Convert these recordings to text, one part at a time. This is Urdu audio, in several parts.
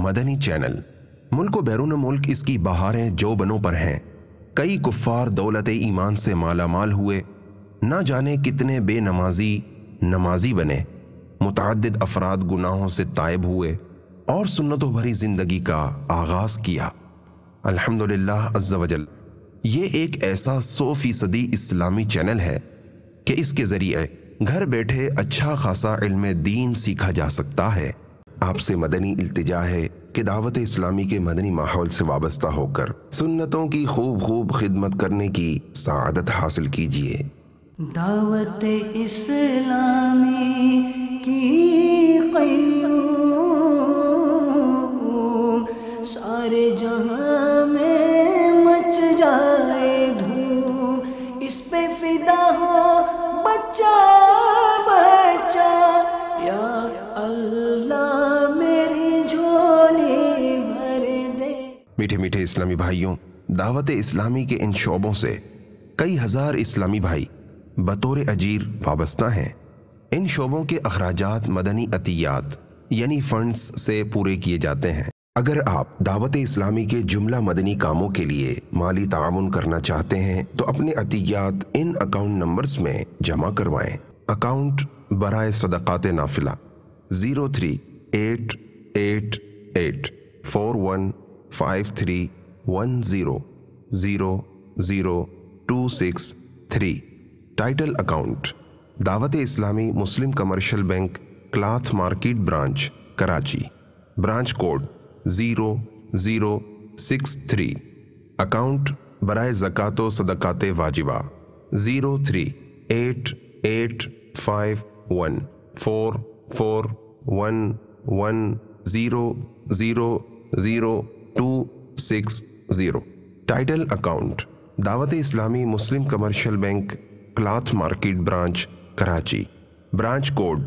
مدنی چینل ملک و بیرون ملک اس کی بہاریں جو بنوں پر ہیں. کئی کفار دولت ایمان سے مالا مال ہوئے، نہ جانے کتنے بے نمازی بنے، متعدد افراد گناہوں سے تائب ہوئے اور سنتوں بھری زندگی کا آغاز کیا. الحمدللہ عز وجل یہ ایک ایسا 100% اسلامی چینل ہے کہ اس کے ذریعے گھر بیٹھے اچھا خاصا علم دین سیکھا جا سکتا ہے. آپ سے مدنی التجا ہے کہ دعوت اسلامی کے مدنی ماحول سے وابستہ ہو کر سنتوں کی خوب خدمت کرنے کی سعادت حاصل کیجیے. دعوت اسلامی کی قیوم سارے جہاں میں مچ جائے دھوم، اس پہ فدا ہو بچہ بچہ، یا اللہ میری جھولی بھر دے. میٹھے میٹھے اسلامی بھائیوں، دعوت اسلامی کے ان شعبوں سے کئی ہزار اسلامی بھائی بطور اجیر وابستہ ہیں. ان شعبوں کے اخراجات مدنی عطیات یعنی فنڈز سے پورے کیے جاتے ہیں. اگر آپ دعوت اسلامی کے جملہ مدنی کاموں کے لیے مالی تعاون کرنا چاہتے ہیں تو اپنے عطیات ان اکاؤنٹ نمبرز میں جمع کروائیں. اکاؤنٹ برائے صدقات نافلہ 03884153100263. Title account Dawat Islami Muslim Commercial Bank cloth market branch Karachi, branch code 0063. Account برائے زکوٰۃ و صدقات واجبہ 03851411000260. Title account Dawat Islami Muslim Commercial Bank cloth market branch Karachi, branch code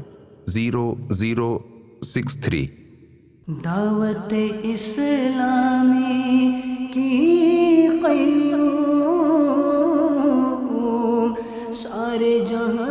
0063. Dawat اسلامی کی قیوم سارے جہاں